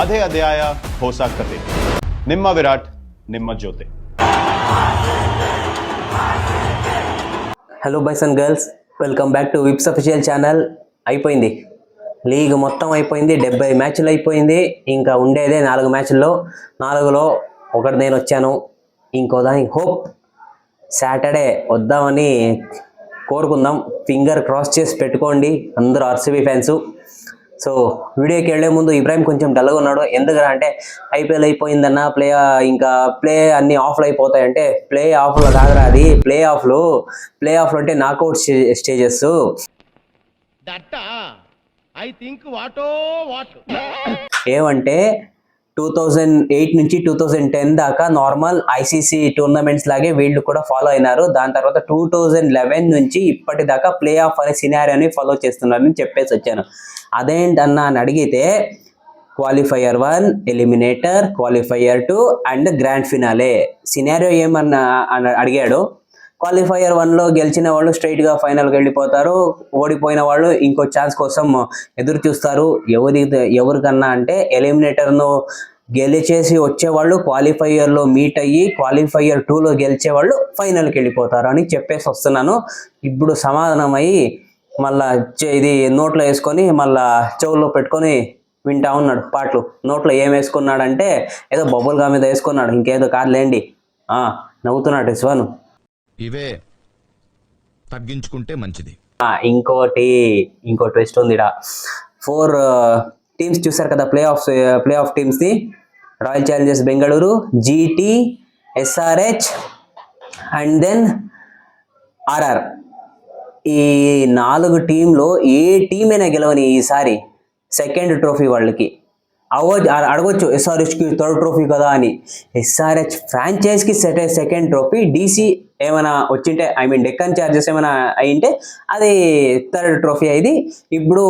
ಅದೇ ಅಧ್ಯಾಯ ಹೊಸ ಕತೆ. ನಿಮ್ಮ ವಿರಾಟ್, ನಿಮ್ಮ ಜೊತೆ. Hello boys and girls, welcome back to whips official channel. అయిపోయింది లీగ్ మొత్తం అయిపోయింది. 70 మ్యాచ్లు అయిపోయింది. ఇంకా ఉండేదే 4 మ్యాచ్ల్లో. 4లో ఒకటి నేను వచ్చాను. ఇంకో దానికి హోప్ సాటర్డే వద్దామని కోరుకుందాం. ఫింగర్ క్రాస్ చేసి పెట్టుకోండి అందరూ ఆర్సీబీ ఫ్యాన్స్. సో వీడియోకి వెళ్ళే ముందు ఇబ్రాహిం కొంచెం డల్గా ఉన్నాడు. ఎందుకంటే ఐపీఎల్ అయిపోయిందన్న ప్లే అన్ని ఆఫ్లు అయిపోతాయంటే ప్లే ఆఫ్లో కాదురా, అది ప్లే ఆఫ్లు అంటే నాకౌట్ స్టేజెస్. ఏమంటే 2008 నుంచి 2010 దాకా నార్మల్ ఐసీసీ టోర్నమెంట్స్ లాగే వీళ్ళు కూడా ఫాలో అయినారు. దాని తర్వాత 2011 నుంచి ఇప్పటిదాకా ప్లే ఆఫ్ అనే సినారియోని ఫాలో చేస్తున్నారని చెప్పేసి వచ్చాను. అదేంటన్నా అని అడిగితే qualifier 1, eliminator, qualifier 2 and grand finale. Scenario ఏమన్నా అని అడిగాడు. క్వాలిఫైయర్ 1లో గెలిచిన వాళ్ళు స్ట్రైట్గా ఫైనల్కి వెళ్ళిపోతారు. ఓడిపోయిన వాళ్ళు ఇంకో ఛాన్స్ కోసం ఎదురు చూస్తారు. ఎవరికన్నా అంటే ఎలిమినేటర్ను గెలిచేసి వచ్చేవాళ్ళు క్వాలిఫైయర్లో మీట్ అయ్యి క్వాలిఫైయర్ 2లో గెలిచేవాళ్ళు ఫైనల్కి వెళ్ళిపోతారు అని చెప్పేసి వస్తున్నాను. ఇప్పుడు సమాధానమై మళ్ళా ఇది నోట్లో వేసుకొని మళ్ళా చెవుల్లో పెట్టుకొని వింటా ఉన్నాడు పాటలు. నోట్లో ఏం వేసుకున్నాడంటే ఏదో బబుల్ గా మీద వేసుకున్నాడు, ఇంకేదో కాదులేండి. నవ్వుతున్నాడు రిస్వాను. ఇవే తగ్గించుకుంటే మంచిది. ఇంకో ట్విస్ట్ ఉంది. 4 టీమ్స్ చూసారు కదా ప్లే ఆఫ్ టీమ్స్ ని. Royal Challengers Bengaluru, GT, SRH and then RR. ఈ 4 టీంలో ఏ టీం అయినా గెలవని ఈసారి సెకండ్ ట్రోఫీ వాళ్ళకి అడగొచ్చు. ఎస్ఆర్హెచ్కి 3rd ట్రోఫీ కదా అని. ఎస్ఆర్హెచ్ ఫ్రాంచైజ్కి సెకండ్ ట్రోఫీ. డీసీ ఏమైనా వచ్చింటే డెక్కన్ చార్జెస్ ఏమైనా అయింటే అది 3rd ట్రోఫీ అయింది. ఇప్పుడు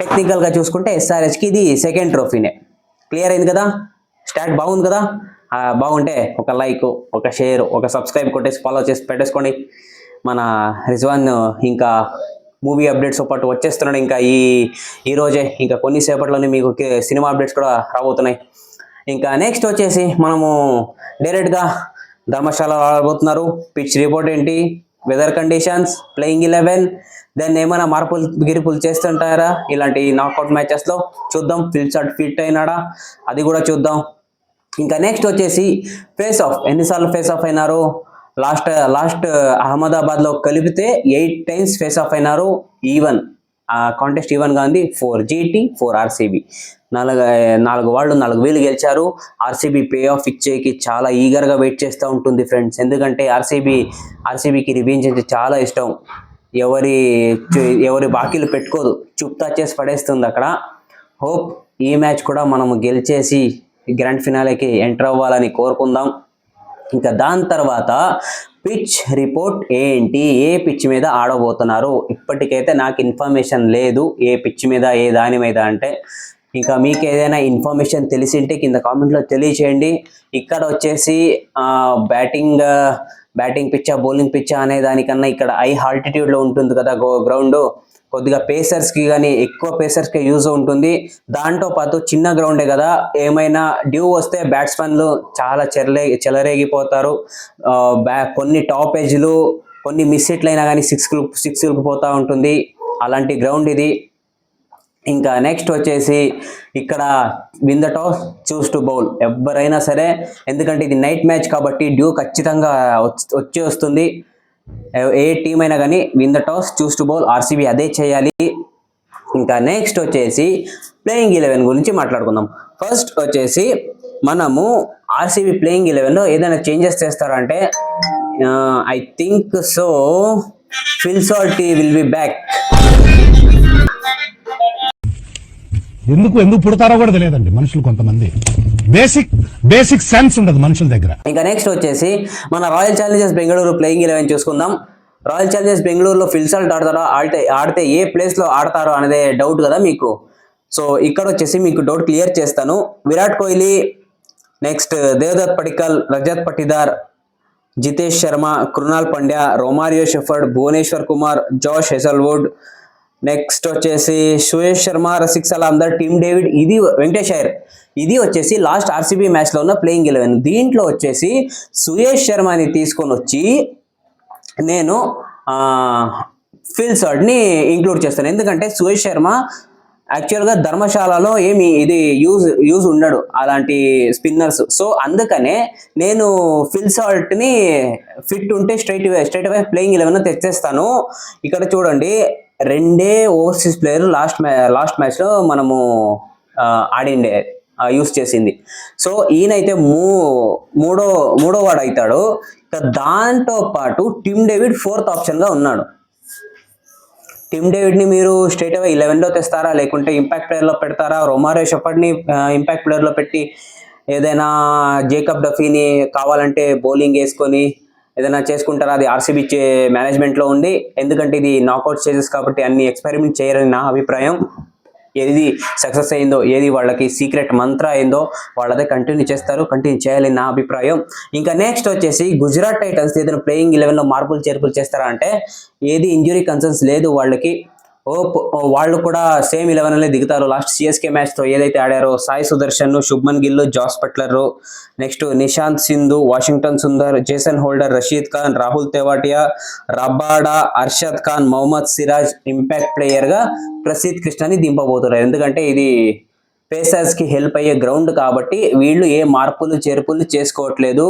టెక్నికల్గా చూసుకుంటే ఎస్ఆర్హెచ్కి ఇది సెకండ్ ట్రోఫీనే. క్లియర్ అయింది కదా? స్టార్ట్ బాగుంది కదా? బాగుంటే ఒక లైక్, ఒక షేర్, ఒక సబ్స్క్రైబ్ కొట్టేసి ఫాలో చేసి పెట్టేసుకోండి. మన రిజ్వాన్ ఇంకా మూవీ అప్డేట్స్తో పాటు వచ్చేస్తున్నాడు. ఇంకా ఈ రోజే ఇంకా కొన్నిసేపట్లోనే మీకు సినిమా అప్డేట్స్ కూడా రాబోతున్నాయి. ఇంకా నెక్స్ట్ వచ్చేసి మనము డైరెక్ట్గా ధర్మశాల ఆడబోతున్నారు. పిచ్ రిపోర్ట్ ఏంటి, వెదర్ కండిషన్స్, ప్లేయింగ్ 11, దెన్ ఏమైనా గిరిపులు చేస్తుంటారా ఇలాంటి నాకౌట్ మ్యాచెస్లో చూద్దాం. ఫిట్ అయినాడా అది కూడా చూద్దాం. ఇంకా నెక్స్ట్ వచ్చేసి ఫేస్ ఆఫ్, ఎన్నిసార్లు ఫేస్ ఆఫ్ అయినారు. లాస్ట్ అహ్మదాబాద్లో కలిపితే 8 times ఫేస్ ఆఫ్ అయినారు. ఈవెన్ కాంటెస్ట్ ఈవెన్గా ఉంది. 4 జీటీ, 4 ఆర్సీబీ. 4 వాళ్ళు 4 వీళ్ళు గెలిచారు. ఆర్సీబీ పే ఆఫ్ ఇచ్చేకి చాలా ఈగర్గా వెయిట్ చేస్తూ ఉంటుంది ఫ్రెండ్స్. ఎందుకంటే ఆర్సీబీకి రివెంజ్ అంటే చాలా ఇష్టం. ఎవరి బాకీలు పెట్టుకోదు, చుప్తా చేసి పడేస్తుంది అక్కడ. హోప్ ఈ మ్యాచ్ కూడా మనము గెలిచేసి గ్రాండ్ ఫినాలేకి ఎంటర్ అవ్వాలని కోరుకుందాం. ఇంకా దాని తర్వాత పిచ్ రిపోర్ట్ ఏంటి, ఏ పిచ్ మీద ఆడబోతున్నారు. ఇప్పటికైతే నాకు ఇన్ఫర్మేషన్ లేదు ఏ పిచ్ మీద ఏ దాని మీద అంటే. ఇంకా మీకు ఏదైనా ఇన్ఫర్మేషన్ తెలిసింటే కింద కామెంట్లో తెలియచేయండి. ఇక్కడ వచ్చేసి బ్యాటింగ్ పిచ్చా బౌలింగ్ పిచ్చా అనే దానికన్నా ఇక్కడ హై ఆల్టిట్యూడ్లో ఉంటుంది కదా గ్రౌండ్. కొద్దిగా పేసర్స్కి కానీ ఎక్కువ పేసర్స్కి యూజ్ ఉంటుంది. దాంతో పాటు చిన్న గ్రౌండే కదా, ఏమైనా డ్యూ వస్తే బ్యాట్స్మెన్లు చాలా చెలరేగిపోతారు. కొన్ని టాప్ ఎజ్లు, కొన్ని మిస్ హిట్లు కానీ సిక్స్లకు పోతూ ఉంటుంది. అలాంటి గ్రౌండ్ ఇది. ఇంకా నెక్స్ట్ వచ్చేసి ఇక్కడ win the toss choose to bowl. ఎవరైనా సరే, ఎందుకంటే ఇది నైట్ మ్యాచ్ కాబట్టి డ్యూ ఖచ్చితంగా వస్తుంది. ఏ టీం అయినా కానీ win the toss choose to bowl. RCB అదే చేయాలి. ఇంకా నెక్స్ట్ వచ్చేసి ప్లేయింగ్ 11 గురించి మాట్లాడుకుందాం. ఫస్ట్ వచ్చేసి మనము ఆర్సీబీ ప్లేయింగ్ 11లో ఏదైనా చేంజెస్ చేస్తారంటే I think so fill salty will be back. ఎందుకు పుడతారో కూడా తెలియదండి మనుషులు. కొంతమంది బేసిక్ సెన్స్ ఉండదు మనుషుల దగ్గర. ఇంకా నెక్స్ట్ వచ్చేసి మన రాయల్ ఛాలెంజర్స్ బెంగళూరు ప్లేయింగ్ 11 చూసుకుందాం. రాయల్ ఛాలెంజర్స్ బెంగళూరులో ఫిల్ సాల్ట్ ఆడతారా, ఆడితే ఏ ప్లేస్లో ఆడతారో అనేది డౌట్ కదా మీకు. సో ఇక్కడ వచ్చేసి మీకు డౌట్ క్లియర్ చేస్తాను. Virat Kohli, next Devdutt Padikkal, Rajat Patidar, Jitesh Sharma, Krunal Pandya, Romario Shepherd, Bhuvneshwar Kumar, Josh Hazlewood, next వచ్చేసి సుయేష్ శర్మ, రసిక్ సలా అందరు, టీమ్ డేవిడ్, ఇది వెంకటేష్ అయ్యర్. ఇది వచ్చేసి లాస్ట్ ఆర్సీబీ మ్యాచ్లో ఉన్న ప్లేయింగ్ 11. దీంట్లో వచ్చేసి సుయేష్ శర్మని తీసుకొని వచ్చి నేను ఫిల్ సాల్ట్ని ఇంక్లూడ్ చేస్తాను. ఎందుకంటే సుయేష్ శర్మ యాక్చువల్గా ధర్మశాలలో ఏమి ఇది యూజ్ ఉండడు అలాంటి స్పిన్నర్స్. సో అందుకనే నేను ఫిల్ సాల్ట్ని ఫిట్ ఉంటే స్ట్రైట్ అవే ప్లేయింగ్ 11 తెచ్చేస్తాను. ఇక్కడ చూడండి, 2 ఓవర్సీస్ ప్లేయర్ లాస్ట్ మ్యాచ్లో మనము ఆడిండే యూస్ చేసింది. సో ఈయనైతే మూడో వాడు అవుతాడు. దాంతో పాటు టిమ్ డేవిడ్ 4th ఆప్షన్గా ఉన్నాడు. టిమ్ డేవిడ్ని మీరు స్ట్రైట్ అవే 11లో తెస్తారా, లేకుంటే ఇంపాక్ట్ ప్లేయర్లో పెడతారా? రొమారియో షెఫర్డ్ని ఇంపాక్ట్ ప్లేయర్లో పెట్టి ఏదైనా జేకబ్ డఫీని కావాలంటే బౌలింగ్ వేసుకొని ఏదైనా చేసుకుంటారా? అది ఆర్సీబీ మేనేజ్మెంట్లో ఉంది. ఎందుకంటే ఇది నాకౌట్ స్టేజెస్ కాబట్టి అన్ని ఎక్స్పెరిమెంట్ చేయరని నా అభిప్రాయం. ఏది సక్సెస్ అయిందో, ఏది వాళ్ళకి సీక్రెట్ మంత్ర అయిందో వాళ్ళదే కంటిన్యూ చేయాలని నా అభిప్రాయం. ఇంకా నెక్స్ట్ వచ్చేసి గుజరాత్ టైటన్స్ ఏదైనా ప్లేయింగ్ 11లో మార్పులు చేర్పులు చేస్తారా అంటే ఏది ఇంజురీ కన్సర్న్స్ లేదు వాళ్ళకి. వాళ్ళు కూడా సేమ్ 11 దిగుతారు. లాస్ట్ సిఎస్కే మ్యాచ్తో ఏదైతే ఆడారో Sai Sudharsan, Shubman Gill, Jos Buttler, next Nishant Sindhu, Washington Sundar, Jason Holder, Rashid Khan, Rahul Tewatia, Rabada, Arshad Khan, Mohammed Siraj impact ప్లేయర్గా ప్రసిద్ధ్ కృష్ణని దింపబోతున్నారు. ఎందుకంటే ఇది పేసర్స్కి హెల్ప్ అయ్యే గ్రౌండ్ కాబట్టి వీళ్ళు ఏ మార్పులు చేర్పులు చేసుకోవట్లేదు.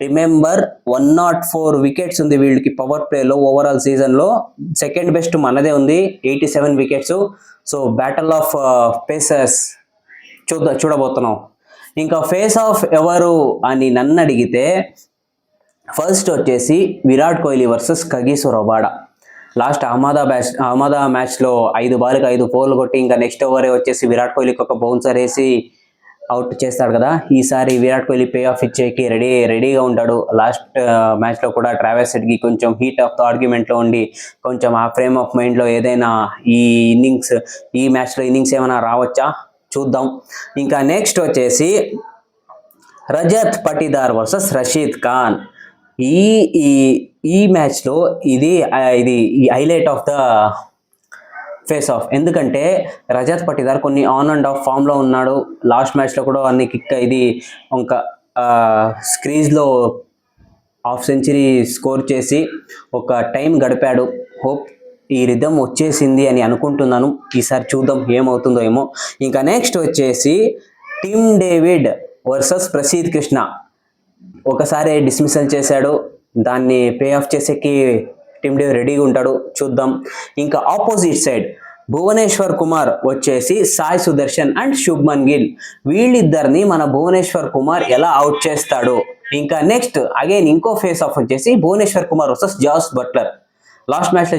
రిమెంబర్ 104 వికెట్స్ ఉంది వీళ్ళకి పవర్ ప్లేలో ఓవరాల్ సీజన్లో. సెకండ్ బెస్ట్ మనదే ఉంది, 87 wickets. So battle of pacers చూడబోతున్నాం. ఇంకా ఫేస్ ఆఫ్ ఎవరు అని నన్ను అడిగితే ఫస్ట్ వచ్చేసి Virat Kohli versus Kagiso Rabada. Last అహ్మదా మ్యాచ్లో 5 బాల్కి 5 4 కొట్టి ఇంకా నెక్స్ట్ ఓవరే వచ్చేసి విరాట్ కోహ్లీకి ఒక బౌన్సర్ వేసి అవుట్ చేస్తాడు కదా. ఈసారి విరాట్ కోహ్లీ పే ఆఫ్ ఇచ్చేకి రెడీగా ఉంటాడు. లాస్ట్ మ్యాచ్లో కూడా ట్రావెస్ హెడ్కి కొంచెం హీట్ ఆఫ్ ద ఆర్గ్యుమెంట్లో ఉండి కొంచెం ఆ ఫ్రేమ్ ఆఫ్ మైండ్లో ఏదైనా ఈ మ్యాచ్లో ఇన్నింగ్స్ ఏమైనా రావచ్చా చూద్దాం. ఇంకా నెక్స్ట్ వచ్చేసి రజత్ పటిదార్ వర్సెస్ రషీద్ ఖాన్. ఈ మ్యాచ్లో ఇది highlight of the face of. ఎందుకంటే రజత్ పటిదార్ కొన్ని ఆన్ అండ్ ఆఫ్ ఫామ్లో ఉన్నాడు. లాస్ట్ మ్యాచ్లో కూడా అన్ని ఇంకా స్క్రీజ్లో హాఫ్ సెంచరీ స్కోర్ చేసి ఒక టైం గడిపాడు. హోప్ ఈ రిథమ్ వచ్చేసింది అని అనుకుంటున్నాను. ఈసారి చూద్దాం ఏమవుతుందో ఏమో. ఇంకా నెక్స్ట్ వచ్చేసి Tim David versus Prasidh Krishna. ఒకసారి డిస్మిసల్ చేశాడు, దాన్ని పే ఆఫ్ చేసేకి టిమ్ డేవిడ్ రెడీగా ఉంటాడు, చూద్దాం. ఇంకా ఆపోజిట్ సైడ్ భువనేశ్వర్ కుమార్ వచ్చేసి సాయి సుదర్శన్ అండ్ శుభ్మన్ గిల్. వీళ్ళిద్దరిని మన భువనేశ్వర్ కుమార్ ఎలా అవుట్ చేస్తాడు. ఇంకా నెక్స్ట్ అగైన్ ఇంకో ఫేస్ ఆఫ్ వచ్చేసి Bhuvneshwar Kumar versus Jos Buttler. Last మ్యాచ్లో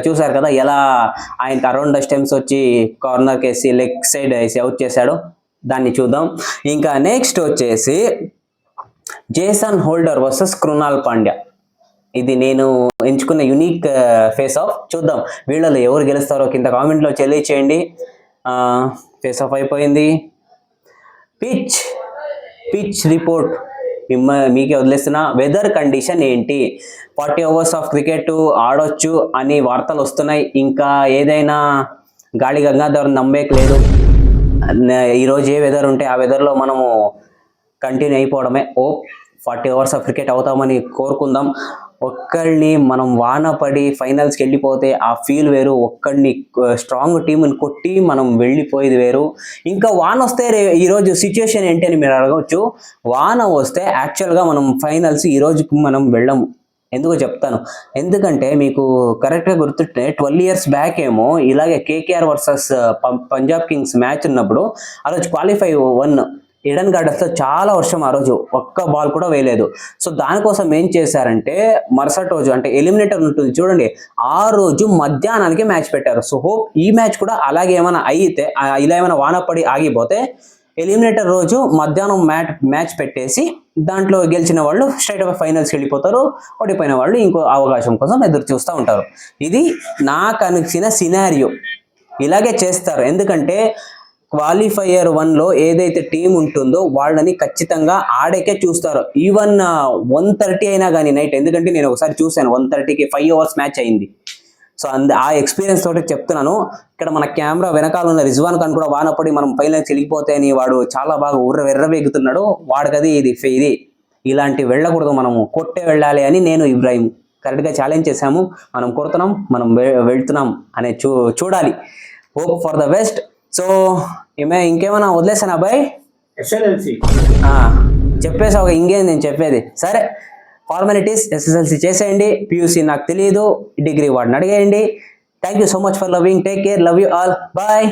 చూసారు కదా ఎలా ఆయనకి అరౌండ్ ద స్టెమ్స్ వచ్చి కార్నర్కి వేసి లెగ్ సైడ్ వేసి అవుట్ చేశాడు. దాన్ని చూద్దాం. ఇంకా నెక్స్ట్ వచ్చేసి Jason holder versus Krunal Pandya. ఇది నేను ఎంచుకున్న యూనిక్ ఫేస్ ఆఫ్. చూద్దాం వీళ్ళలో ఎవరు గెలుస్తారో కింద కామెంట్లో తెలియచేయండి. ఫేస్ ఆఫ్ అయిపోయింది. పిచ్ రిపోర్ట్ మీకే వదిలేస్తున్నా. వెదర్ కండిషన్ ఏంటి? 40 ఓవర్స్ ఆఫ్ క్రికెట్ ఆడొచ్చు అని వార్తలు వస్తున్నాయి. ఇంకా ఏదైనా గాలి గంగాధర్ నమ్మేకి లేదు. ఈరోజు ఏ వెదర్ ఉంటే ఆ వెదర్లో మనము కంటిన్యూ అయిపోవడమే. 40 ఓవర్స్ ఆఫ్ క్రికెట్ అవుతామని కోరుకుందాం. ఒక్కడిని మనం వాన పడి ఫైనల్స్కి వెళ్ళిపోతే ఆ ఫీల్ వేరు. ఒక్కడిని స్ట్రాంగ్ టీంని కొట్టి మనం వెళ్ళిపోయేది వేరు. ఇంకా వాన వస్తే ఈరోజు సిచ్యువేషన్ ఏంటి అని మీరు అడగవచ్చు. వాన వస్తే యాక్చువల్గా మనం ఫైనల్స్ ఈరోజు మనం వెళ్ళము. ఎందుకో చెప్తాను. ఎందుకంటే మీకు కరెక్ట్గా గుర్తుంటే 12 years బ్యాక్ ఏమో ఇలాగే KKR versus Punjab Kings match ఉన్నప్పుడు ఆ రోజు క్వాలిఫై 1 ఈడెన్ గార్డెన్స్లో చాలా వర్షం, ఆ రోజు ఒక్క బాల్ కూడా వేయలేదు. సో దానికోసం ఏం చేశారంటే మరుసటి రోజు అంటే ఎలిమినేటర్ ఉంటుంది చూడండి, ఆ రోజు మధ్యాహ్నానికి మ్యాచ్ పెట్టారు. సో హోప్ ఈ మ్యాచ్ కూడా అలాగే ఏమైనా అయితే ఇలా ఏమైనా వానపడి ఆగిపోతే ఎలిమినేటర్ రోజు మధ్యాహ్నం మ్యాచ్ పెట్టేసి దాంట్లో గెలిచిన వాళ్ళు స్ట్రైట్ అవే ఫైనల్స్కి వెళ్ళిపోతారు. ఓడిపోయిన వాళ్ళు ఇంకో అవకాశం కోసం ఎదురు చూస్తూ ఉంటారు. ఇది నాకు అనిపించిన సినారియో. ఇలాగే చేస్తారు. ఎందుకంటే క్వాలిఫైయర్ 1లో ఏదైతే టీం ఉంటుందో వాళ్ళని ఖచ్చితంగా ఆడేకే చూస్తారు. ఈవెన్ 1:30 అయినా కానీ నైట్. ఎందుకంటే నేను ఒకసారి చూశాను 1:30కి 5 ఓవర్స్ మ్యాచ్ అయింది. సో ఆ ఎక్స్పీరియన్స్ తోటి చెప్తున్నాను. ఇక్కడ మన కెమెరా వెనకాల ఉన్న రిజ్వాన్ ఖాన్ కూడా వానపడి మనం పైన చెలిగిపోతే అని వాడు చాలా బాగా వెర్రబెగుతున్నాడు. వాడికది ఇది ఇలాంటి వెళ్ళకూడదు, మనము కొట్టే వెళ్ళాలి అని నేను ఇబ్రాహిం కరెక్ట్గా ఛాలెంజ్ చేశాము. మనం కొడుతున్నాం, మనం వెళ్తున్నాం అనే చూడాలి. Hope for the best. So ఇంకేమైనా వదిలేసాను అబ్బాయి? చెప్పేసావు, ఇంకేం నేను చెప్పేది. సరే, ఫార్మాలిటీస్ ఎస్ఎస్ఎల్సి చేసేయండి, పియూసీ నాకు తెలియదు, డిగ్రీ వాడిని అడిగేయండి. Thank you so much for loving, take care, love you all, bye.